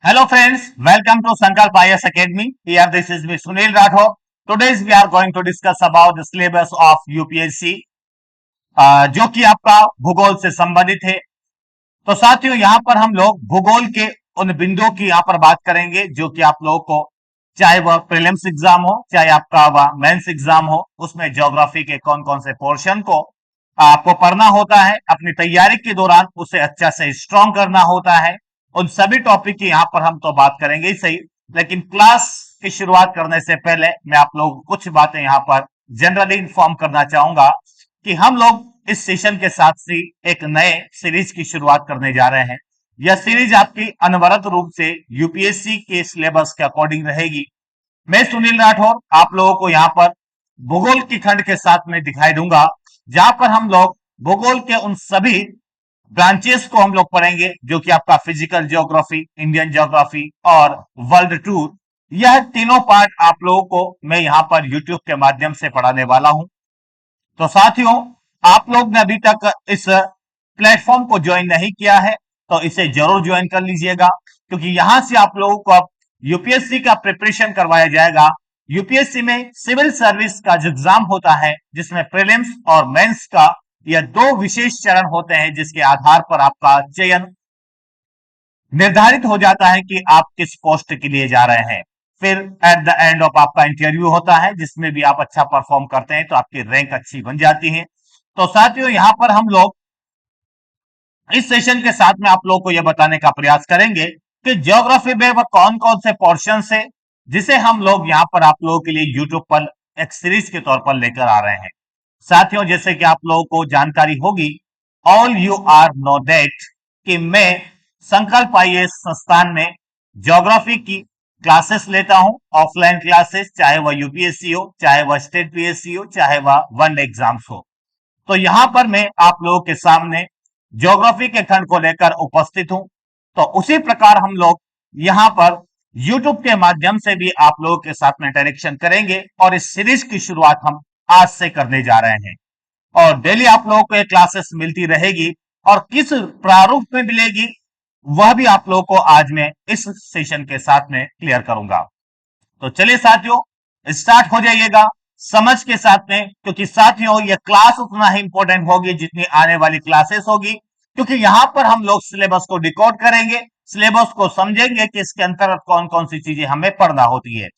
Hello friends, welcome to Sankalp IAS Academy. Here this is me Sunil Rathod. Today we are going to discuss about the syllabus of UPSC जो कि आपका भूगोल से संबंधित है। तो साथियों यहाँ पर हम लोग भूगोल के उन बिंदुओं की यहाँ पर बात करेंगे जो कि आप लोगों को चाहे वह प्रीलिम्स एग्जाम हो चाहे आपका वह मेंस एग्जाम हो, उसमें ज्योग्राफी के कौन कौन से पोर्शन को आपको पढ़ना होता है, अपनी तैयारी के दौरान उसे अच्छा से स्ट्रॉन्ग करना होता है। उन सभी टॉपिक की यहाँ पर हम तो बात करेंगे ही सही, लेकिन क्लास की शुरुआत करने से पहले मैं आप लोगों को कुछ बातें यहाँ पर जनरली इन्फॉर्म करना चाहूंगा कि हम लोग इस सेशन के साथ ही एक नए सीरीज की शुरुआत करने जा रहे हैं। यह सीरीज आपकी अनवरत रूप से यूपीएससी के सिलेबस के अकॉर्डिंग रहेगी। मैं सुनील राठौर आप लोगों को यहाँ पर भूगोल की खंड के साथ में दिखाई दूंगा, जहां पर हम लोग भूगोल के उन सभी ब्रांचेस को हम लोग पढ़ेंगे जो कि आपका फिजिकल ज्योग्राफी, इंडियन ज्योग्राफी और वर्ल्ड टूर। यह तीनों पार्ट आप लोगों को मैं यहाँ पर यूट्यूब के माध्यम से पढ़ाने वाला हूं। तो साथियों, आप लोग ने अभी तक इस प्लेटफॉर्म को ज्वाइन नहीं किया है तो इसे जरूर ज्वाइन कर लीजिएगा, क्योंकि यहां से आप लोगों को अब यूपीएससी का प्रिपरेशन करवाया जाएगा। यूपीएससी में सिविल सर्विस का जो एग्जाम होता है जिसमें प्रीलिम्स और मेंस का यह दो विशेष चरण होते हैं, जिसके आधार पर आपका चयन निर्धारित हो जाता है कि आप किस पोस्ट के लिए जा रहे हैं। फिर एट द एंड ऑफ आपका इंटरव्यू होता है जिसमें भी आप अच्छा परफॉर्म करते हैं तो आपकी रैंक अच्छी बन जाती है। तो साथियों, यहां पर हम लोग इस सेशन के साथ में आप लोगों को यह बताने का प्रयास करेंगे कि ज्योग्राफी में वह कौन कौन से पोर्शन है जिसे हम लोग यहाँ पर आप लोगों के लिए यूट्यूब पर एक सीरीज के तौर पर लेकर आ रहे हैं। साथियों, जैसे कि आप लोगों को जानकारी होगी, all you are know that कि मैं संकल्प आईएएस संस्थान में ज्योग्राफी की क्लासेस लेता हूं, ऑफलाइन क्लासेस, चाहे वह यूपीएससी हो, चाहे वह स्टेट पीएससी हो, चाहे वह वन एग्जाम्स हो। तो यहां पर मैं आप लोगों के सामने ज्योग्राफी के खंड को लेकर उपस्थित हूं। तो उसी प्रकार हम लोग यहां पर यूट्यूब के माध्यम से भी आप लोगों के साथ में इंटरेक्शन करेंगे और इस सीरीज की शुरुआत हम आज से करने जा रहे हैं। और डेली आप लोगों को ये क्लासेस मिलती रहेगी और किस प्रारूप में मिलेगी वह भी आप लोगों को आज मैं इस सेशन के साथ में क्लियर करूंगा। तो चलिए साथियों, स्टार्ट हो जाइएगा समझ के साथ में, क्योंकि साथियों यह क्लास उतना ही इंपॉर्टेंट होगी जितनी आने वाली क्लासेस होगी, क्योंकि यहां पर हम लोग सिलेबस को डिकोड करेंगे, सिलेबस को समझेंगे कि इसके अंतर्गत कौन कौन सी चीजें हमें पढ़ना होती है।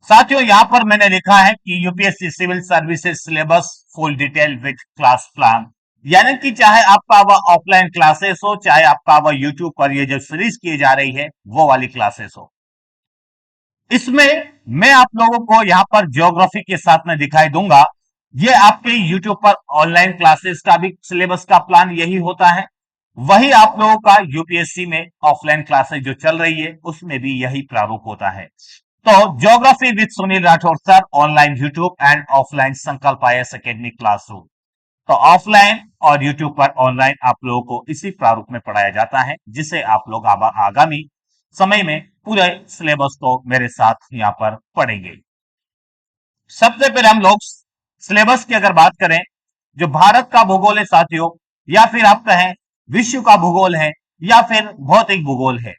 साथियों, यहां पर मैंने लिखा है कि UPSC civil services syllabus full detail with class plan, यानी कि चाहे आपका वह ऑफलाइन क्लासेस हो, चाहे आपका वह यूट्यूब पर ये जो सीरीज की जा रही है वो वाली क्लासेस हो। इसमें मैं आप लोगों को यहां पर ज्योग्राफी के साथ में दिखाई दूंगा। ये आपके यूट्यूब पर ऑनलाइन क्लासेस का भी सिलेबस का प्लान यही होता है, वही आप लोगों का यूपीएससी में ऑफलाइन क्लासेस जो चल रही है उसमें भी यही प्रारूप होता है। तो geography with Sunil Rathore sir, online YouTube and offline संकल्प आईएएस एकेडमी क्लासरूम। तो ऑफलाइन और यूट्यूब पर ऑनलाइन आप लोगों को इसी प्रारूप में पढ़ाया जाता है, जिसे आप लोग आगामी समय में पूरे सिलेबस को मेरे साथ यहां पर पढ़ेंगे। सबसे पहले हम लोग सिलेबस की अगर बात करें, जो भारत का भूगोल है साथियों, या फिर आप कहें विश्व का भूगोल है, या फिर भौतिक भूगोल है,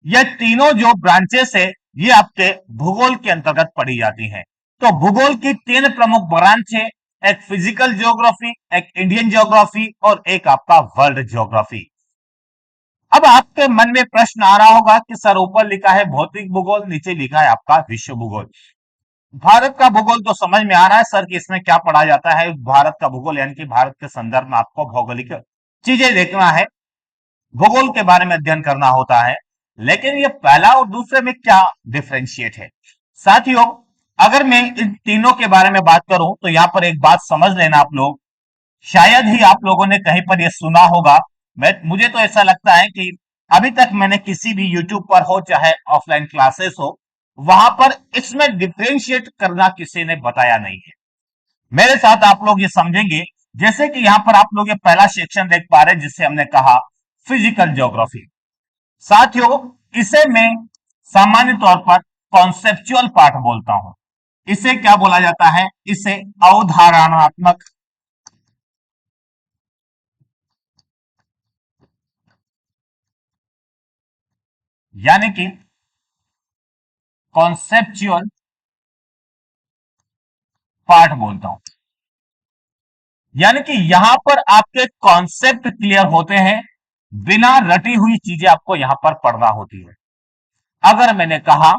यह तीनों जो ब्रांचेस है ये आपके भूगोल के अंतर्गत पढ़ी जाती हैं। तो भूगोल की तीन प्रमुख ब्रांच है, एक फिजिकल ज्योग्राफी, एक इंडियन ज्योग्राफी और एक आपका वर्ल्ड ज्योग्राफी। अब आपके मन में प्रश्न आ रहा होगा कि सर ऊपर लिखा है भौतिक भूगोल, नीचे लिखा है आपका विश्व भूगोल। भारत का भूगोल तो समझ में आ रहा है सर कि इसमें क्या पढ़ा जाता है। भारत का भूगोल यानी कि भारत के संदर्भ में आपको भौगोलिक चीजें देखना है, भूगोल के बारे में अध्ययन करना होता है। लेकिन ये पहला और दूसरे में क्या डिफरेंशिएट है साथियों, अगर मैं इन तीनों के बारे में बात करूं तो यहां पर एक बात समझ लेना आप लोग, शायद ही आप लोगों ने कहीं पर यह सुना होगा। मुझे तो ऐसा लगता है कि अभी तक मैंने किसी भी यूट्यूब पर हो चाहे ऑफलाइन क्लासेस हो, वहां पर इसमें डिफरेंशिएट करना किसी ने बताया नहीं है। मेरे साथ आप लोग ये समझेंगे, जैसे कि यहां पर आप लोग ये पहला सेक्शन देख पा रहे हैं जिसे हमने कहा फिजिकल ज्योग्राफी। साथियों, इसे मैं सामान्य तौर पर कॉन्सेप्चुअल पार्ट बोलता हूं। इसे क्या बोला जाता है, इसे अवधारणात्मक यानी कि कॉन्सेप्चुअल पार्ट बोलता हूं। यानी कि यहां पर आपके कॉन्सेप्ट क्लियर होते हैं, बिना रटी हुई चीजें आपको यहां पर पढ़ना होती है। अगर मैंने कहा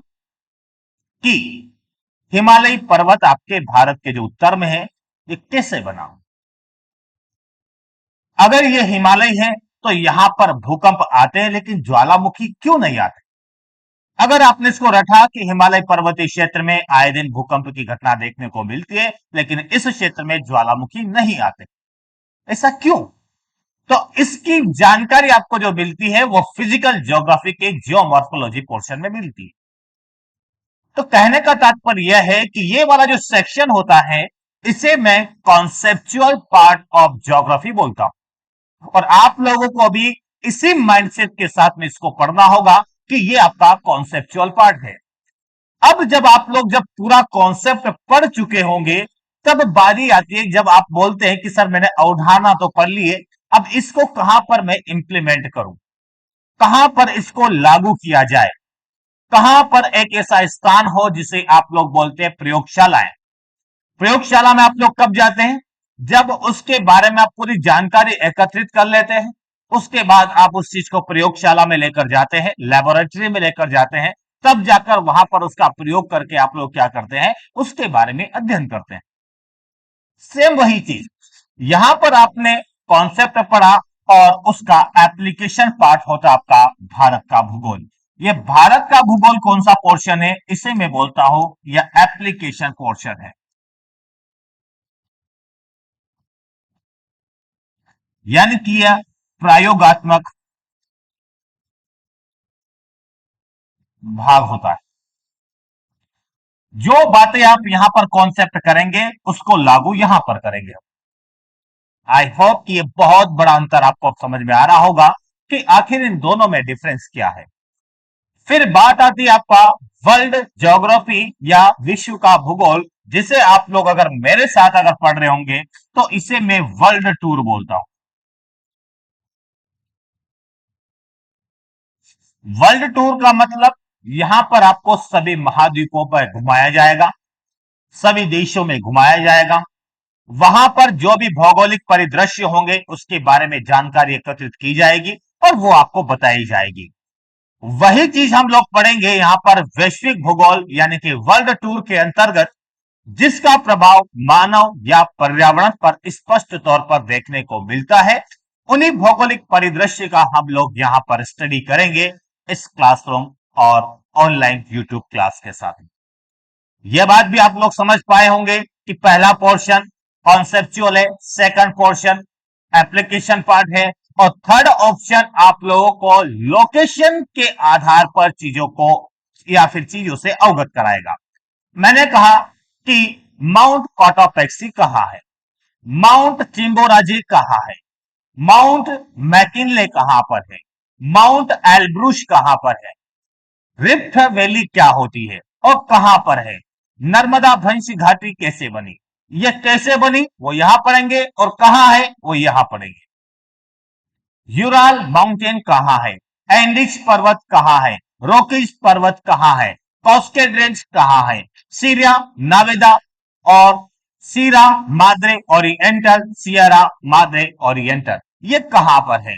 कि हिमालय पर्वत आपके भारत के जो उत्तर में है, ये कैसे बना? अगर ये हिमालय है तो यहां पर भूकंप आते हैं, लेकिन ज्वालामुखी क्यों नहीं आते? अगर आपने इसको रटा कि हिमालय पर्वतीय क्षेत्र में आए दिन भूकंप की घटना देखने को मिलती है, लेकिन इस क्षेत्र में ज्वालामुखी नहीं आते, ऐसा क्यों? तो इसकी जानकारी आपको जो मिलती है वो फिजिकल ज्योग्राफी के जियोमॉर्फोलॉजी पोर्शन में मिलती है। तो कहने का तात्पर्य यह है कि ये वाला जो सेक्शन होता है, इसे मैं कॉन्सेप्चुअल पार्ट ऑफ ज्योग्राफी बोलता हूं, और आप लोगों को भी इसी माइंडसेट के साथ में इसको पढ़ना होगा कि ये आपका कॉन्सेप्चुअल पार्ट है। अब जब पूरा कॉन्सेप्ट पढ़ चुके होंगे, तब बारी आती है जब आप बोलते हैं कि सर मैंने अवधारणा तो पढ़ ली है, अब इसको कहां पर मैं इंप्लीमेंट करूं, कहां पर इसको लागू किया जाए, कहां पर एक ऐसा स्थान हो जिसे आप लोग बोलते हैं प्रयोगशालाएं। प्रयोगशाला में आप लोग कब जाते हैं? जब उसके बारे में आप पूरी जानकारी एकत्रित कर लेते हैं, उसके बाद आप उस चीज को प्रयोगशाला में लेकर जाते हैं, लेबोरेटरी में लेकर जाते हैं, तब जाकर वहां पर उसका प्रयोग करके आप लोग क्या करते हैं, उसके बारे में अध्ययन करते हैं। सेम वही चीज यहां पर आपने कॉन्सेप्ट पढ़ा, और उसका एप्लीकेशन पार्ट होता आपका भारत का भूगोल। ये भारत का भूगोल कौन सा पोर्शन है, इसे मैं बोलता हूं यह एप्लीकेशन पोर्शन है, यानी कि यह प्रयोगात्मक भाग होता है। जो बातें आप यहां पर कॉन्सेप्ट करेंगे, उसको लागू यहां पर करेंगे। आई होप कि ये बहुत बड़ा अंतर आपको अब समझ में आ रहा होगा कि आखिर इन दोनों में डिफरेंस क्या है। फिर बात आती है आपका वर्ल्ड ज्योग्राफी या विश्व का भूगोल, जिसे आप लोग अगर मेरे साथ अगर पढ़ रहे होंगे तो इसे मैं वर्ल्ड टूर बोलता हूं। वर्ल्ड टूर का मतलब यहां पर आपको सभी महाद्वीपों पर घुमाया जाएगा, सभी देशों में घुमाया जाएगा, वहां पर जो भी भौगोलिक परिदृश्य होंगे उसके बारे में जानकारी एकत्रित की जाएगी और वो आपको बताई जाएगी। वही चीज हम लोग पढ़ेंगे यहां पर वैश्विक भूगोल यानी कि वर्ल्ड टूर के अंतर्गत, जिसका प्रभाव मानव या पर्यावरण पर स्पष्ट तौर पर देखने को मिलता है। उन्हीं भौगोलिक परिदृश्य का हम लोग यहां पर स्टडी करेंगे इस क्लासरूम और ऑनलाइन यूट्यूब क्लास के साथ। यह बात भी आप लोग समझ पाए होंगे कि पहला पोर्शन कॉन्सेप्चुअल है, सेकंड पोर्शन एप्लीकेशन पार्ट है, और थर्ड ऑप्शन आप लोगों को लोकेशन के आधार पर चीजों को या फिर चीजों से अवगत कराएगा। मैंने कहा कि माउंट कॉटोपेक्सी कहां है, माउंट चिंबोराजी कहां है, माउंट मैकिनले कहां पर है, माउंट एल्ब्रुश कहां पर है, रिफ्ट वैली क्या होती है और कहां पर है, नर्मदा भंश घाटी कैसे बनी, यह कैसे बनी वो यहां पढ़ेंगे, और कहां है वो यहां पढ़ेंगे। यूराल माउंटेन कहां है, एंडिस पर्वत कहां है, रॉकीज पर्वत कहां है, कॉस्केड रेंज कहां है, सीरिया नावेदा और सीरा Madre oriental, Sierra Madre oriental ये कहां पर है,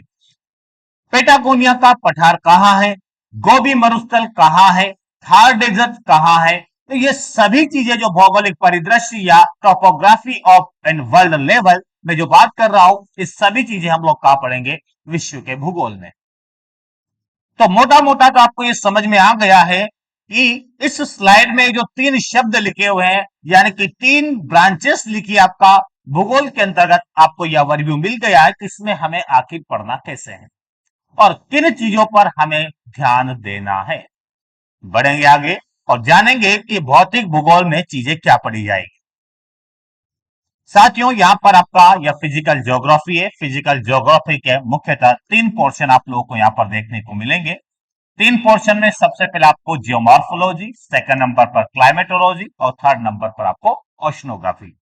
पेटागोनिया का पठार कहां है, गोबी मरुस्थल कहां है, थार डेजर्ट कहां है। तो ये सभी चीजें जो भौगोलिक परिदृश्य या topography of and world level में जो बात कर रहा हूं, ये सभी चीजें हम लोग कहां पढ़ेंगे, विश्व के भूगोल में। तो मोटा मोटा तो आपको ये समझ में आ गया है कि इस स्लाइड में जो तीन शब्द लिखे हुए हैं, यानी कि तीन ब्रांचेस लिखी आपका भूगोल के अंतर्गत, आपको यह ओवरव्यू मिल गया है कि इसमें हमें आखिर पढ़ना कैसे है और किन चीजों पर हमें ध्यान देना है। बढ़ेंगे आगे और जानेंगे कि भौतिक भूगोल में चीजें क्या पढ़ी जाएगी। साथियों, यहां पर आपका यह फिजिकल ज्योग्राफी है। फिजिकल ज्योग्राफी के मुख्यतः तीन पोर्शन आप लोगों को यहां पर देखने को मिलेंगे। तीन पोर्शन में सबसे पहले आपको जियोमॉर्फोलॉजी, सेकंड नंबर पर क्लाइमेटोलॉजी और थर्ड नंबर पर आपको ओशनोग्राफी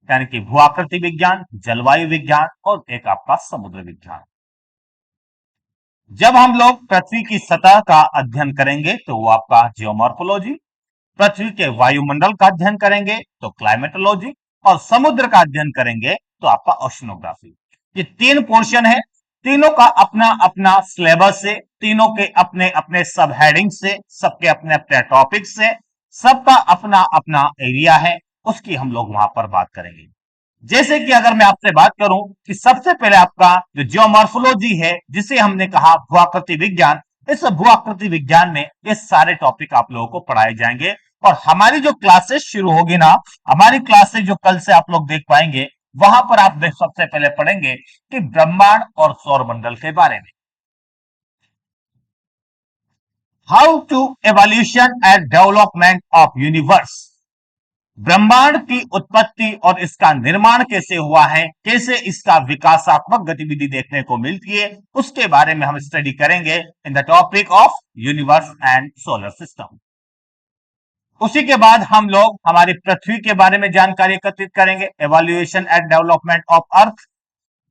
यानी कि भूआकृति विज्ञान, जलवायु विज्ञान और एक आपका समुद्र विज्ञान। जब हम लोग पृथ्वी की सतह का अध्ययन करेंगे तो वो आपका जियोमॉर्फोलॉजी, पृथ्वी के वायुमंडल का अध्ययन करेंगे तो क्लाइमेटोलॉजी, और समुद्र का अध्ययन करेंगे तो आपका ओशनोग्राफी। ये तीन पोर्शन है, तीनों का अपना अपना सिलेबस से, तीनों के अपने अपने सब हेडिंग से, सबके अपने अपने टॉपिक से, सबका अपना अपना एरिया है, उसकी हम लोग वहां पर बात करेंगे। जैसे कि अगर मैं आपसे बात करूं कि सबसे पहले आपका जो जियोमॉर्फोलॉजी है, जिसे हमने कहा भूआकृति विज्ञान, इस भूआकृति विज्ञान में ये सारे टॉपिक आप लोगों को पढ़ाए जाएंगे। और हमारी जो क्लासेस शुरू होगी ना, हमारी क्लासेस जो कल से आप लोग देख पाएंगे, वहां पर आप सबसे पहले पढ़ेंगे कि ब्रह्मांड और सौरमंडल के बारे में, how to evolution and development of universe, ब्रह्मांड की उत्पत्ति और इसका निर्माण कैसे हुआ है, कैसे इसका विकासात्मक गतिविधि देखने को मिलती है, उसके बारे में हम स्टडी करेंगे in the topic of universe and solar system. उसी के बाद हम लोग हमारी पृथ्वी के बारे में जानकारी एकत्रित करेंगे, evolution and development of earth,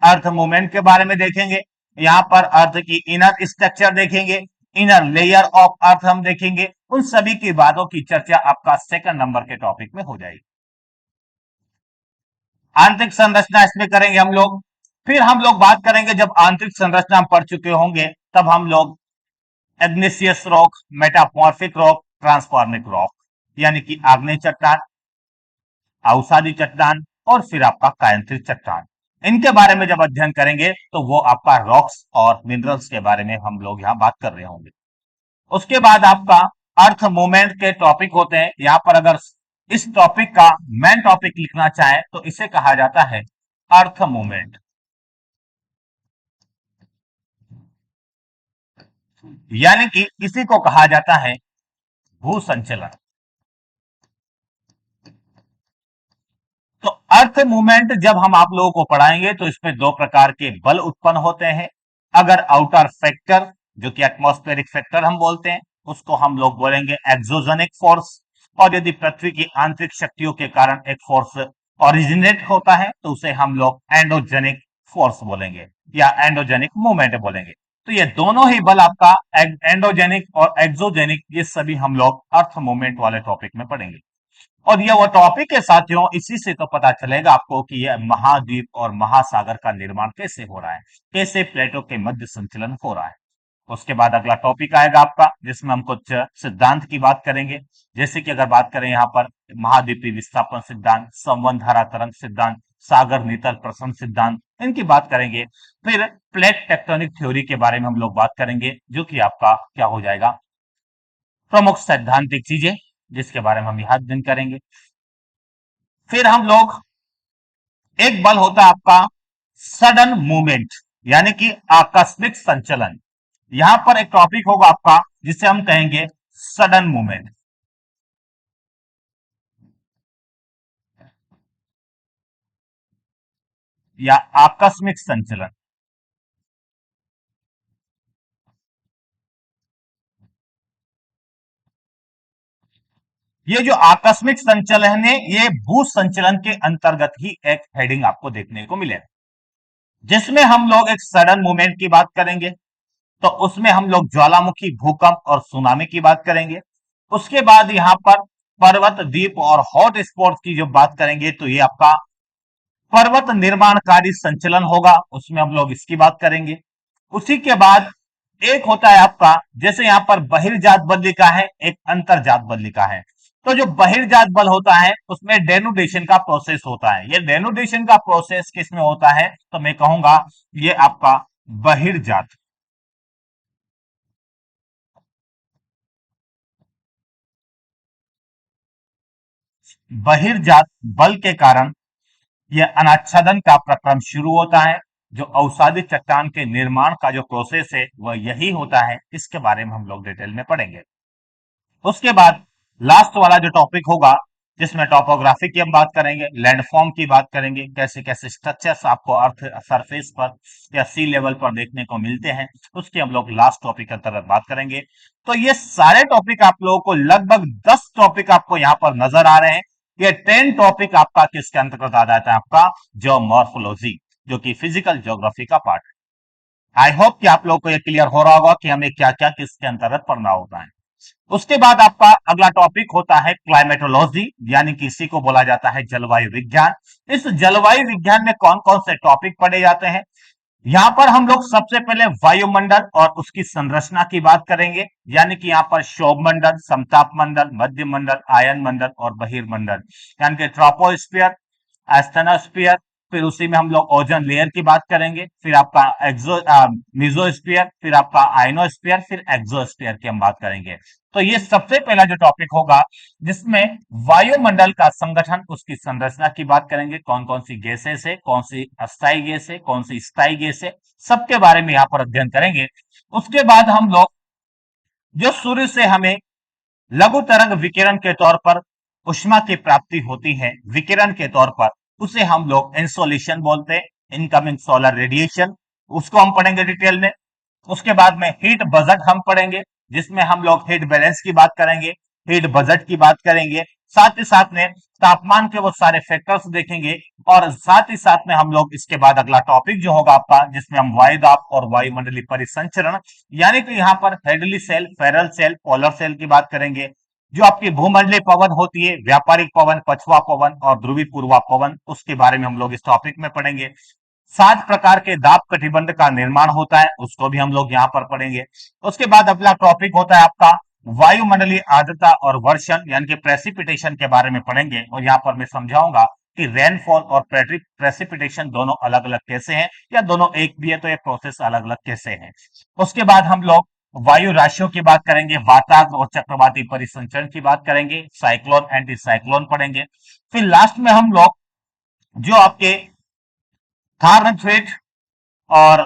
earth movement के बारे में देखेंगे। यहां पर अर्थ की इनर स्ट्रक्चर देखेंगे, इनर लेयर ऑफ अर्थ हम देखेंगे। उन सभी की बातों की चर्चा आपका सेकंड नंबर के टॉपिक में हो जाएगी। आंतरिक संरचना इसमें करेंगे हम लोग। फिर हम लोग बात करेंगे, जब आंतरिक संरचना हम पढ़ चुके होंगे, तब हम लोग एग्नेसियस रॉक, मेटामॉर्फिक रॉक, ट्रांसफॉर्मिक रॉक, यानी कि आग्नेय चट्टान, अवसादी चट्टान, और फिर आपका कायांतरिक चट्टान, इनके बारे में जब अध्ययन करेंगे तो वो आपका रॉक्स और मिनरल्स के बारे में हम लोग यहां बात कर रहे होंगे। उसके बाद आपका अर्थ मूवमेंट के टॉपिक होते हैं। यहां पर अगर इस टॉपिक का मेन टॉपिक लिखना चाहे तो इसे कहा जाता है अर्थ मूवमेंट, यानी कि इसी को कहा जाता है भू संचलन। तो अर्थ मूवमेंट जब हम आप लोगों को पढ़ाएंगे तो इसमें दो प्रकार के बल उत्पन्न होते हैं। अगर आउटर फैक्टर, जो कि एटमॉस्फेरिक फैक्टर हम बोलते हैं, उसको हम लोग बोलेंगे एक्सोजेनिक फोर्स। और यदि पृथ्वी की आंतरिक शक्तियों के कारण एक फोर्स ओरिजिनेट होता है तो उसे हम लोग एंडोजेनिक फोर्स बोलेंगे या एंडोजेनिक मूवमेंट बोलेंगे। तो ये दोनों ही बल आपका एंडोजेनिक और एक्सोजेनिक, ये सभी हम लोग अर्थ मूवमेंट वाले टॉपिक में पढ़ेंगे। और ये वो टॉपिक है साथियों, इसी से तो पता चलेगा आपको कि यह महाद्वीप और महासागर का निर्माण कैसे हो रहा है, कैसे प्लेटों के मध्य संचलन हो रहा है। उसके बाद अगला टॉपिक आएगा आपका, जिसमें हम कुछ सिद्धांत की बात करेंगे। जैसे कि अगर बात करें यहाँ पर महाद्वीपीय विस्थापन सिद्धांत, संवहन धारा तरंग सिद्धांत, सागर नीतल प्रसरण सिद्धांत, इनकी बात करेंगे। फिर प्लेट टेक्टोनिक थ्योरी के बारे में हम लोग बात करेंगे, जो कि आपका क्या हो जाएगा, प्रमुख सैद्धांतिक चीजें, जिसके बारे में हम यहाँ अध्ययन करेंगे। फिर हम लोग, एक बल होता है आपका सडन मूवमेंट, यानी कि आकस्मिक संचलन। यहां पर एक टॉपिक होगा आपका जिसे हम कहेंगे सडन मूवमेंट या आकस्मिक संचलन। ये जो आकस्मिक संचलन है, ये भू संचलन के अंतर्गत ही एक हेडिंग आपको देखने को मिलेगा, जिसमें हम लोग एक सडन मूवमेंट की बात करेंगे। तो उसमें हम लोग ज्वालामुखी, भूकंप और सुनामी की बात करेंगे। उसके बाद यहां पर पर्वत, द्वीप और हॉट स्पॉट की जो बात करेंगे तो ये आपका पर्वत निर्माणकारी संचलन होगा, उसमें हम लोग इसकी बात करेंगे। उसी के बाद एक होता है आपका, जैसे यहां पर बहिर्जात बल लिखा है, एक अंतर्जात बल लिखा है। तो जो बहिर्जात बल होता है उसमें डेनुडेशन का प्रोसेस होता है। ये डेनुडेशन का प्रोसेस किसमें होता है, तो मैं कहूंगा ये आपका बहिर्जात, बहिर्जात बल के कारण यह अनाच्छादन का प्रक्रम शुरू होता है। जो अवसादी चट्टान के निर्माण का जो प्रोसेस है वह यही होता है। इसके बारे में हम लोग डिटेल में पढ़ेंगे। उसके बाद लास्ट वाला जो टॉपिक होगा, जिसमें टॉपोग्राफी की हम बात करेंगे, लैंडफॉर्म की बात करेंगे, कैसे कैसे स्ट्रक्चर्स आपको अर्थ सरफेस पर या सी लेवल पर देखने को मिलते हैं, उसकी हम लोग लास्ट टॉपिक के अंतर्गत बात करेंगे। तो ये सारे टॉपिक आप लोगों को, लगभग 10 टॉपिक आपको यहां पर नजर आ रहे हैं। ये 10 टॉपिक आपका किसके अंतर्गत आ जाता है, आपका जियोमॉर्फोलॉजी, जो कि फिजिकल ज्योग्राफी का पार्ट है। आई होप कि आप लोग को यह क्लियर हो रहा होगा कि हमें क्या क्या किसके अंतर्गत पढ़ना होता है। उसके बाद आपका अगला टॉपिक होता है क्लाइमेटोलॉजी, यानी कि इसी को बोला जाता है जलवायु विज्ञान। इस जलवायु विज्ञान में कौन कौन से टॉपिक पढ़े जाते हैं? यहां पर हम लोग सबसे पहले वायुमंडल और उसकी संरचना की बात करेंगे, यानी कि यहां पर शोभ मंडल, समताप मंडल, मध्य मंडल, आयन मंडल और बहिर्मंडल, यानी कि ट्रोपोस्फियर, एस्थेनोस्फियर। फिर उसी में हम लोग ओजोन लेयर की बात करेंगे, फिर आपका मिजोस्फियर, फिर आपका आयनोस्फियर, फिर एक्सोस्फियर की हम बात करेंगे। तो ये सबसे पहला जो टॉपिक होगा, जिसमें वायुमंडल का संगठन, उसकी संरचना की बात करेंगे, कौन कौन सी गैसेस है, कौन सी अस्थायी गैस है, कौन सी स्थायी गैस है, सबके बारे में यहां पर अध्ययन करेंगे। उसके बाद हम लोग जो सूर्य से हमें लघु तरंग विकिरण के तौर पर ऊष्मा की प्राप्ति होती है, विकिरण के तौर पर, उसे हम लोग इंसोलेशन बोलते हैं, इनकमिंग सोलर रेडिएशन, उसको हम पढ़ेंगे डिटेल में। उसके बाद में हीट बजट हम पढ़ेंगे, जिसमें हम लोग हीट बैलेंस की बात करेंगे, हीट बजट की बात करेंगे, साथ ही साथ में तापमान के वो सारे फैक्टर्स देखेंगे। और साथ ही साथ में हम लोग इसके बाद अगला टॉपिक जो होगा आपका, जिसमें हम वायुदाब और वायुमंडलीय परिसंचरण, यानी कि यहाँ पर Hadley cell, Ferrel cell, polar cell की बात करेंगे। जो आपकी भूमंडलीय पवन होती है, व्यापारिक पवन, पछुआ पवन और ध्रुवी पूर्वा पवन, उसके बारे में हम लोग इस टॉपिक में पढ़ेंगे। 7 प्रकार के दाब कटिबंध का निर्माण होता है, उसको भी हम लोग यहां पर पढ़ेंगे। उसके बाद अगला टॉपिक होता है आपका वायुमंडलीय आर्द्रता और वर्षण, यानी कि प्रेसिपिटेशन के बारे में पढ़ेंगे। और यहां पर मैं समझाऊंगा कि रेनफॉल और प्रेसिपिटेशन दोनों अलग अलग कैसे हैं, या दोनों एक भी है तो ये प्रोसेस अलग अलग कैसे हैं। उसके बाद हम लोग वायु राशियों की बात करेंगे, वातावरण और चक्रवाती परिसंचरण की बात करेंगे, साइक्लोन, एंटी साइक्लोन पढ़ेंगे। फिर लास्ट में हम लोग जो आपके थार्नथ्वेट और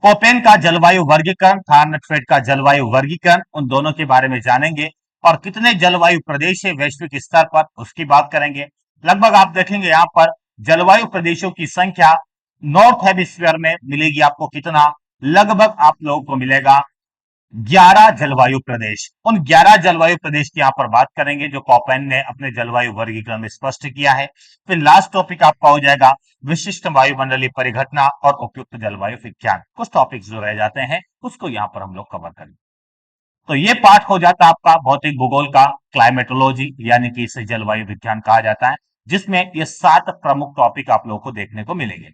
कोपेन का जलवायु वर्गीकरण, थार्नथ्वेट का जलवायु वर्गीकरण, उन दोनों के बारे में जानेंगे। और कितने जलवायु प्रदेश है वैश्विक स्तर पर, उसकी बात करेंगे। लगभग आप देखेंगे यहां पर जलवायु प्रदेशों की संख्या नॉर्थ हेमिस्फीयर में मिलेगी आपको कितना, लगभग आप लोगों को मिलेगा 11 जलवायु प्रदेश। उन 11 जलवायु प्रदेश की यहां पर बात करेंगे, जो कोपेन ने अपने जलवायु वर्गीकरण में स्पष्ट किया है। फिर लास्ट टॉपिक आपका हो जाएगा विशिष्ट वायुमंडलीय परिघटना और उपयुक्त जलवायु विज्ञान। कुछ टॉपिक्स जो रह जाते हैं उसको यहां पर हम लोग कवर करेंगे। तो ये पार्ट हो जाता है आपका भौतिक भूगोल का, क्लाइमेटोलॉजी, यानी कि इसे जलवायु विज्ञान कहा जाता है, जिसमें ये 7 प्रमुख टॉपिक आप लोगों को देखने को मिलेंगे।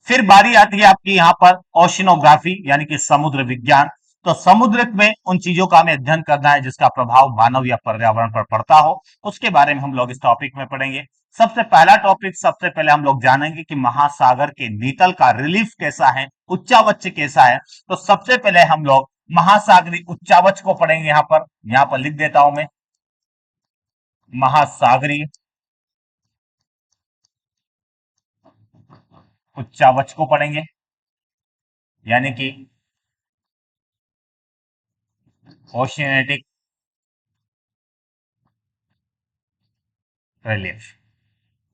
फिर बारी आती है आपकी यहां पर ओशिनोग्राफी, यानी कि समुद्र विज्ञान। तो समुद्र में उन चीजों का हमें अध्ययन करना है जिसका प्रभाव मानव या पर्यावरण पर पड़ता हो, उसके बारे में हम लोग इस टॉपिक में पढ़ेंगे। सबसे पहला टॉपिक, सबसे पहले हम लोग जानेंगे कि महासागर के नीतल का रिलीफ कैसा है, उच्चावच कैसा है। तो सबसे पहले हम लोग महासागरी उच्चावच को पढ़ेंगे। यहां पर लिख देता हूं मैं, महासागरी उच्चावच को पढ़ेंगे, यानी कि ओशियनेटिक रिलीफ।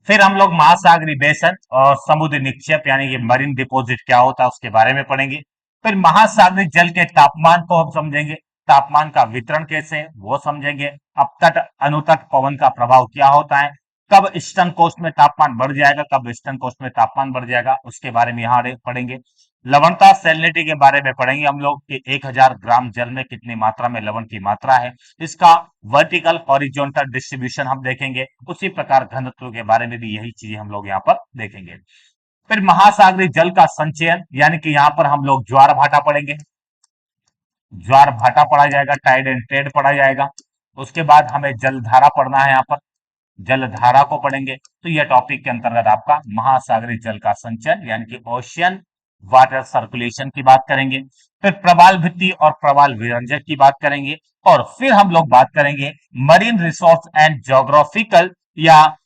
फिर हम लोग महासागरी बेसन और समुद्री निक्षेप, यानी कि मरीन डिपॉजिट क्या होता है, उसके बारे में पढ़ेंगे। फिर महासागरी जल के तापमान को हम समझेंगे, तापमान का वितरण कैसे है वो समझेंगे। अब तट अनुतट पवन का प्रभाव क्या होता है, कब ईस्टर्न कोस्ट में तापमान बढ़ जाएगा, कब वेस्टर्न कोस्ट में तापमान बढ़ जाएगा, उसके बारे में यहाँ पढ़ेंगे। लवणता सैलिनिटी के बारे में पढ़ेंगे हम लोग कि 1000 ग्राम जल में कितनी मात्रा में लवण की मात्रा है, इसका वर्टिकल हॉरिजॉन्टल डिस्ट्रीब्यूशन हम देखेंगे। उसी प्रकार घनत्व के बारे में भी यही चीजें हम लोग यहाँ पर देखेंगे। फिर महासागरी जल का संचयन, यानी कि यहाँ पर हम लोग ज्वार भाटा पढ़ेंगे, ज्वार भाटा पढ़ा जाएगा, टाइड एंड ट्रेड पढ़ा जाएगा। उसके बाद हमें जलधारा पढ़ना है, यहाँ पर जलधारा को पढ़ेंगे। तो यह टॉपिक के अंतर्गत आपका महासागरी जल का संचयन, यानी कि ओशियन वाटर सर्कुलेशन की बात करेंगे। फिर प्रवाल भित्ति और प्रवाल विरंजक की बात करेंगे। और फिर हम लोग बात करेंगे मरीन रिसोर्स एंड ज्योग्राफिकल या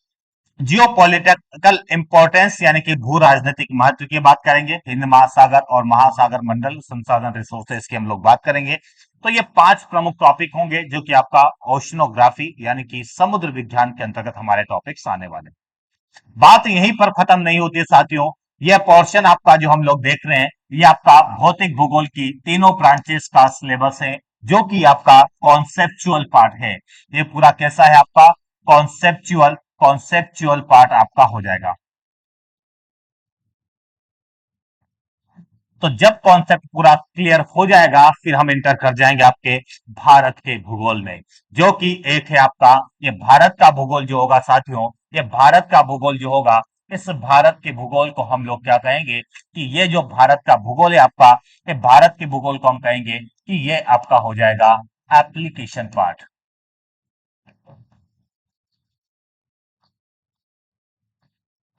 जियोपॉलिटिकल इंपॉर्टेंस, यानी कि भू राजनीतिक महत्व की बात करेंगे। हिंद महासागर और महासागर मंडल संसाधन रिसोर्सेस की हम लोग बात करेंगे। तो ये 5 प्रमुख टॉपिक होंगे जो कि आपका ओशनोग्राफी, यानी कि समुद्र विज्ञान के अंतर्गत हमारे टॉपिक्स आने वाले। बात यहीं पर खत्म नहीं होती है साथियों, यह पोर्शन आपका जो हम लोग देख रहे हैं, ये आपका भौतिक भूगोल की तीनों ब्रांचेस का सिलेबस है, जो कि आपका कॉन्सेप्चुअल पार्ट है। ये पूरा कैसा है आपका, कॉन्सेप्चुअल कॉन्सेप्चुअल पार्ट आपका हो जाएगा। तो जब कॉन्सेप्ट पूरा क्लियर हो जाएगा फिर हम इंटर कर जाएंगे आपके भारत के भूगोल में, जो कि एक है आपका ये भारत का भूगोल जो होगा साथियों, ये भारत का भूगोल जो होगा, इस भारत के भूगोल को हम लोग क्या कहेंगे कि ये जो भारत का भूगोल है आपका, ये भारत के भूगोल को हम कहेंगे कि ये आपका हो जाएगा एप्लीकेशन पार्ट।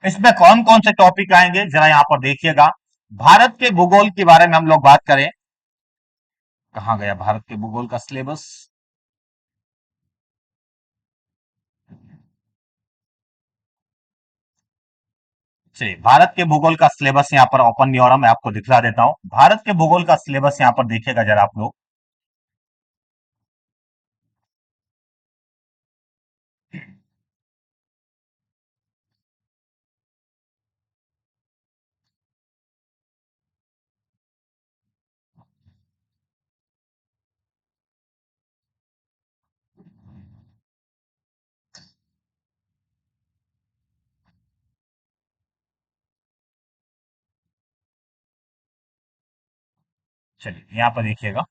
इसमें कौन कौन से टॉपिक आएंगे जरा यहां पर देखिएगा। भारत के भूगोल के बारे में हम लोग बात करें, कहां गया भारत के भूगोल का सिलेबस। चलिए भारत के भूगोल का सिलेबस यहां पर ओपन नहीं हो रहा, मैं आपको दिखला देता हूं। भारत के भूगोल का सिलेबस यहां पर देखिएगा जरा आप लोग। चलिए यहां पर देखिएगा।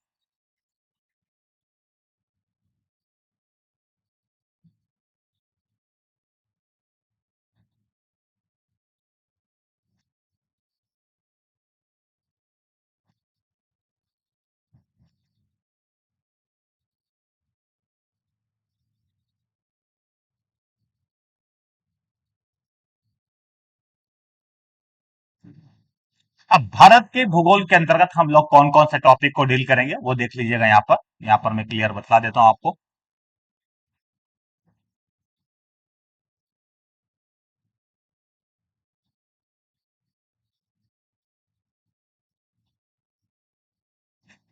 अब भारत के भूगोल के अंतर्गत हम लोग कौन कौन से टॉपिक को डील करेंगे वो देख लीजिएगा यहां पर। यहां पर मैं क्लियर बता देता हूं आपको।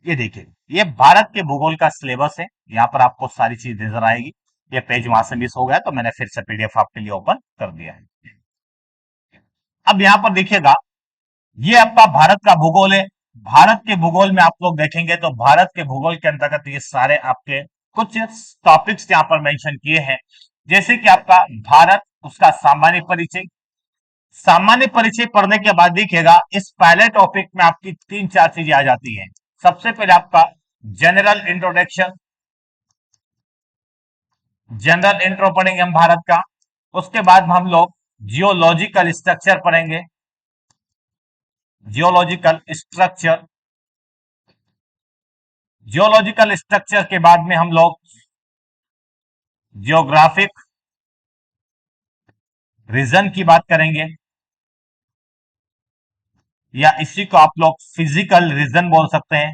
ये देखिए, ये भारत के भूगोल का सिलेबस है, यहां पर आपको सारी चीज नजर आएगी। ये पेज वहां से मिस हो गया तो मैंने फिर से पीडीएफ आपके लिए ओपन कर दिया है। अब यहां पर देखिएगा, ये आपका भारत का भूगोल है। भारत के भूगोल में आप लोग देखेंगे तो भारत के भूगोल के अंतर्गत ये सारे आपके कुछ टॉपिक्स यहां पर मेंशन किए हैं। जैसे कि आपका भारत, उसका सामान्य परिचय। सामान्य परिचय पढ़ने के बाद देखिएगा इस पहले टॉपिक में आपकी तीन चार चीजें आ जाती हैं। सबसे पहले आपका जनरल इंट्रोडक्शन, जनरल इंट्रो पढ़ेंगे हम भारत का। उसके बाद हम लोग जियोलॉजिकल स्ट्रक्चर पढ़ेंगे, जियोलॉजिकल स्ट्रक्चर। जियोलॉजिकल स्ट्रक्चर के बाद में हम लोग जियोग्राफिक रीजन की बात करेंगे, या इसी को आप लोग फिजिकल रीजन बोल सकते हैं।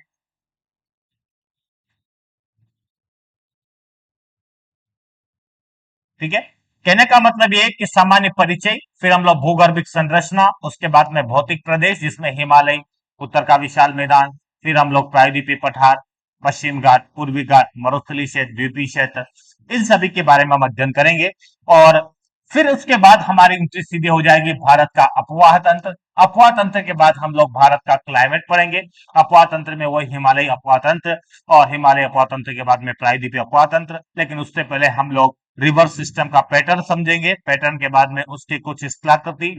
ठीक है, कहने का मतलब ये है कि सामान्य परिचय, फिर हम लोग भूगर्भिक संरचना, उसके बाद में भौतिक प्रदेश जिसमें हिमालय, उत्तर का विशाल मैदान, फिर हम लोग प्रायद्वीपीय पठार, पश्चिम घाट, पूर्वी घाट, मरुस्थलीय क्षेत्र, द्वीपीय क्षेत्र, इन सभी के बारे में हम अध्ययन करेंगे। और फिर उसके बाद हमारी एंट्री सीधे हो जाएगी भारत का अपवाह तंत्र। अपवाह तंत्र के बाद हम लोग भारत का क्लाइमेट पढ़ेंगे। अपवाह तंत्र में वही हिमालय अपवाह तंत्र, और हिमालय अपवाह तंत्र के बाद में प्रायद्वीपीय अपवाह तंत्र। लेकिन उससे पहले हम लोग रिवर सिस्टम का पैटर्न समझेंगे। पैटर्न के बाद में उसके कुछ स्थलाकृति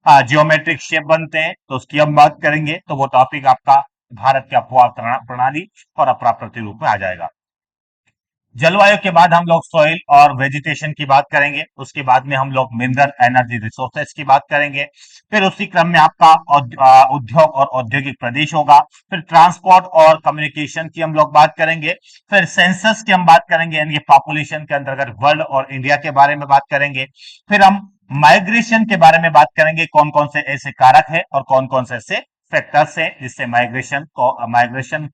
जियोमेट्रिक शेप बनते हैं तो उसकी हम बात करेंगे। तो वो टॉपिक आपका भारत के अपवाह प्रणाली और अपरा प्रतिरूप में आ जाएगा। जलवायु के बाद हम लोग सॉइल और वेजिटेशन की बात करेंगे। उसके बाद में हम लोग मिनरल एनर्जी रिसोर्सेज की बात करेंगे। फिर उसी क्रम में आपका उद्योग और औद्योगिक प्रदेश होगा। फिर ट्रांसपोर्ट और कम्युनिकेशन की हम लोग बात करेंगे। फिर सेंसस की हम बात करेंगे, यानी पॉपुलेशन के अंतर्गत वर्ल्ड और इंडिया के बारे में बात करेंगे। फिर हम माइग्रेशन के बारे में बात करेंगे, कौन कौन से ऐसे कारक है और कौन कौन से ऐसे फैक्टर्स है जिससे माइग्रेशन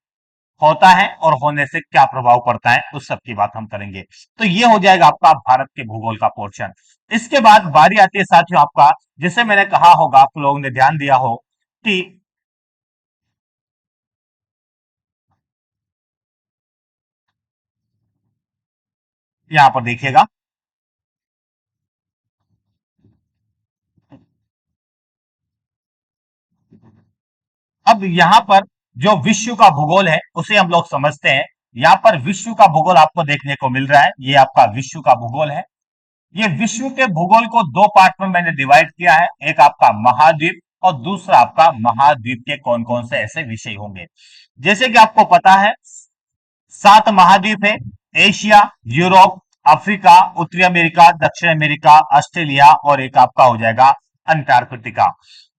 होता है और होने से क्या प्रभाव पड़ता है, उस सब की बात हम करेंगे। तो ये हो जाएगा आपका भारत के भूगोल का पोर्शन। इसके बाद बारी आती है साथियों आपका, जैसे मैंने कहा होगा, आप लोगों ने ध्यान दिया हो कि यहां पर देखिएगा, अब यहां पर जो विश्व का भूगोल है उसे हम लोग समझते हैं। यहां पर विश्व का भूगोल आपको देखने को मिल रहा है, ये आपका विश्व का भूगोल है। ये विश्व के भूगोल को दो पार्ट में मैंने डिवाइड किया है, एक आपका महाद्वीप और दूसरा आपका महाद्वीप के कौन कौन से ऐसे विषय होंगे। जैसे कि आपको पता है 7 महाद्वीप है, एशिया, यूरोप, अफ्रीका, उत्तरी अमेरिका, दक्षिण अमेरिका, ऑस्ट्रेलिया और एक आपका हो जाएगा अंटार्कटिका।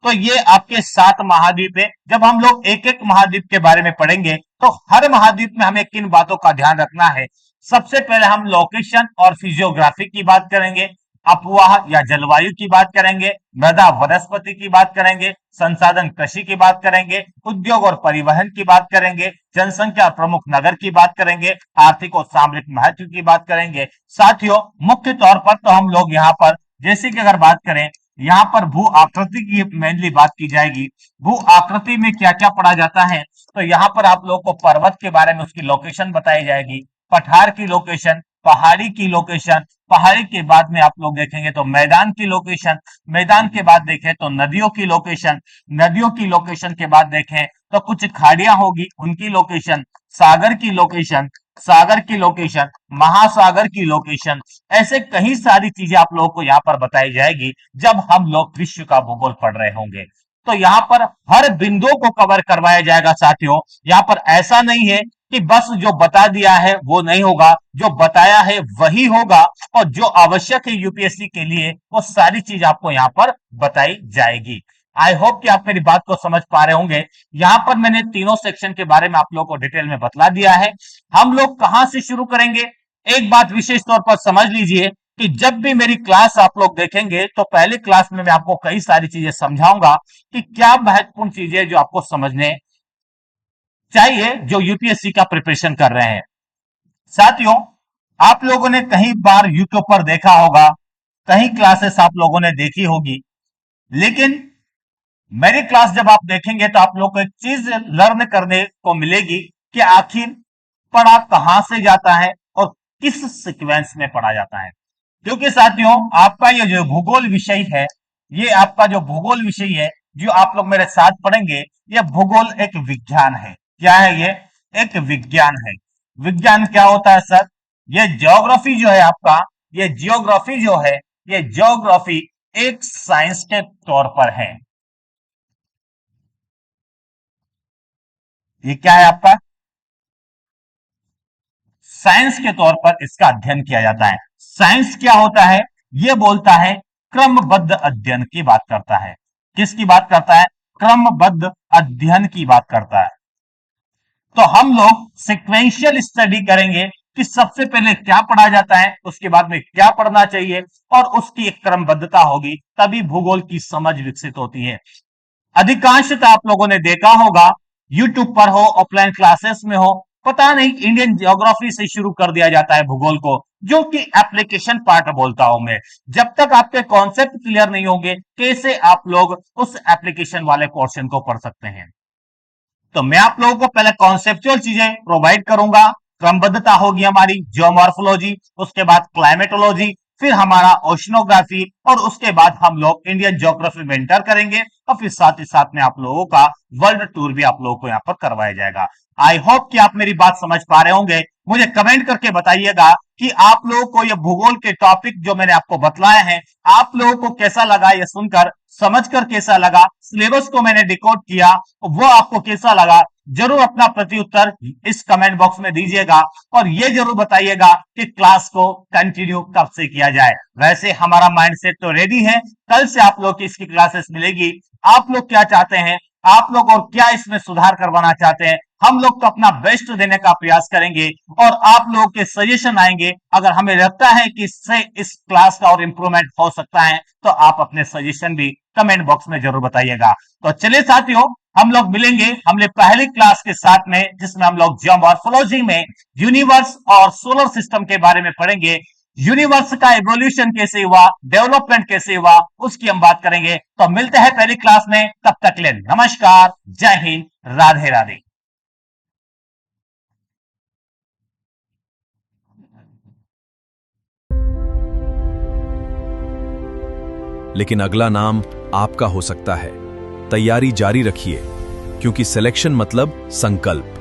तो ये आपके 7 महाद्वीप है। जब हम लोग एक एक महाद्वीप के बारे में पढ़ेंगे तो हर महाद्वीप में हमें किन बातों का ध्यान रखना है। सबसे पहले हम लोकेशन और फिजियोग्राफी की बात करेंगे, अपवाह या जलवायु की बात करेंगे, मृदा वनस्पति की बात करेंगे, संसाधन कृषि की बात करेंगे, उद्योग और परिवहन की बात करेंगे, जनसंख्या और प्रमुख नगर की बात करेंगे, आर्थिक और सामरिक महत्व की बात करेंगे। साथियों, मुख्य तौर पर तो हम लोग यहाँ पर जैसे कि अगर बात करें, यहाँ पर भू आकृति की मेनली बात की जाएगी। भू आकृति में क्या क्या पढ़ा जाता है, तो यहाँ पर आप लोगों को पर्वत के बारे में उसकी लोकेशन बताई जाएगी, पठार की लोकेशन, पहाड़ी की लोकेशन, पहाड़ी के बाद में आप लोग देखेंगे तो मैदान की लोकेशन, मैदान के बाद देखें तो नदियों की लोकेशन, नदियों की लोकेशन के बाद देखें तो कुछ खाड़ियां होगी उनकी लोकेशन, सागर की लोकेशन, सागर की लोकेशन, महासागर की लोकेशन, ऐसे कई सारी चीजें आप लोगों को यहाँ पर बताई जाएगी जब हम लोग विश्व का भूगोल पढ़ रहे होंगे। तो यहाँ पर हर बिंदु को कवर करवाया जाएगा साथियों। यहाँ पर ऐसा नहीं है कि बस जो बता दिया है वो नहीं होगा, जो बताया है वही होगा और जो आवश्यक है यूपीएससी के लिए वो सारी चीज आपको यहाँ पर बताई जाएगी। आई होप कि आप मेरी बात को समझ पा रहे होंगे। यहां पर मैंने तीनों सेक्शन के बारे में आप लोगों को डिटेल में बतला दिया है। हम लोग कहां से शुरू करेंगे, एक बात विशेष तौर पर समझ लीजिए कि जब भी मेरी क्लास आप लोग देखेंगे तो पहले क्लास में मैं आपको कई सारी चीजें समझाऊंगा कि क्या महत्वपूर्ण चीजें जो आपको समझने चाहिए जो यूपीएससी का प्रिपरेशन कर रहे हैं। साथियों, आप लोगों ने कई बार यूट्यूब पर देखा होगा, कई क्लासेस आप लोगों ने देखी होगी, लेकिन मेरी क्लास जब आप देखेंगे तो आप लोग को एक चीज लर्न करने को मिलेगी कि आखिर पढ़ा कहां से जाता है और किस सीक्वेंस में पढ़ा जाता है। क्योंकि साथियों, आपका ये जो भूगोल विषय है, ये आपका जो भूगोल विषय है जो आप लोग मेरे साथ पढ़ेंगे, ये भूगोल एक विज्ञान है। क्या है ये? एक विज्ञान है। विज्ञान क्या होता है सर? ये ज्योग्राफी जो है आपका, ये जियोग्राफी जो है, ये ज्योग्राफी एक साइंस के तौर पर है। ये क्या है आपका? साइंस के तौर पर इसका अध्ययन किया जाता है। साइंस क्या होता है? ये बोलता है क्रमबद्ध अध्ययन की बात करता है। किसकी बात करता है? क्रमबद्ध अध्ययन की बात करता है। तो हम लोग सिक्वेंशियल स्टडी करेंगे कि सबसे पहले क्या पढ़ा जाता है, उसके बाद में क्या पढ़ना चाहिए और उसकी एक क्रमबद्धता होगी, तभी भूगोल की समझ विकसित होती है। अधिकांशतः आप लोगों ने देखा होगा, यूट्यूब पर हो, ऑफलाइन क्लासेस में हो, पता नहीं इंडियन ज्योग्राफी से शुरू कर दिया जाता है भूगोल को, जो कि एप्लीकेशन पार्ट बोलता हूं मैं। जब तक आपके कॉन्सेप्ट क्लियर नहीं होंगे, कैसे आप लोग उस एप्लीकेशन वाले पोर्शन को पढ़ सकते हैं। तो मैं आप लोगों को पहले कॉन्सेप्चुअल चीजें प्रोवाइड करूंगा। क्रमबद्धता होगी हमारी जियोमॉर्फोलॉजी, उसके बाद क्लाइमेटोलॉजी, फिर हमारा ओशनोग्राफी और उसके बाद हम लोग इंडियन ज्योग्राफी में एंटर करेंगे और फिर साथ ही साथ में आप लोगों का वर्ल्ड टूर भी आप लोगों को यहाँ पर करवाया जाएगा। आई होप कि आप मेरी बात समझ पा रहे होंगे। मुझे कमेंट करके बताइएगा कि आप लोगों को ये भूगोल के टॉपिक जो मैंने आपको बतलाए हैं, आप लोगों को कैसा लगा, ये सुनकर समझकर कैसा लगा, सिलेबस को मैंने डिकोड किया वो आपको कैसा लगा, जरूर अपना प्रत्युत्तर इस कमेंट बॉक्स में दीजिएगा और ये जरूर बताइएगा कि क्लास को कंटिन्यू कब से किया जाए। वैसे हमारा माइंडसेट तो रेडी है, कल से आप लोग की इसकी क्लासेस मिलेगी। आप लोग क्या चाहते हैं, आप लोग और क्या इसमें सुधार करवाना चाहते हैं, हम लोग तो अपना बेस्ट देने का प्रयास करेंगे और आप लोगों के सजेशन आएंगे। अगर हमें लगता है कि इससे इस क्लास का और इंप्रूवमेंट हो सकता है तो आप अपने सजेशन भी कमेंट बॉक्स में जरूर बताइएगा। तो चलिए साथियों, हम लोग मिलेंगे हमने पहली क्लास के साथ में, जिसमें हम लोग जियोमॉर्फोलॉजी में यूनिवर्स और सोलर सिस्टम के बारे में पढ़ेंगे। यूनिवर्स का एवोल्यूशन कैसे हुआ, डेवलपमेंट कैसे हुआ, उसकी हम बात करेंगे। तो मिलते हैं पहली क्लास में, तब तक के लिए नमस्कार, जय हिंद, राधे राधे। लेकिन अगला नाम आपका हो सकता है। तैयारी जारी रखिए, क्योंकि सिलेक्शन मतलब संकल्प।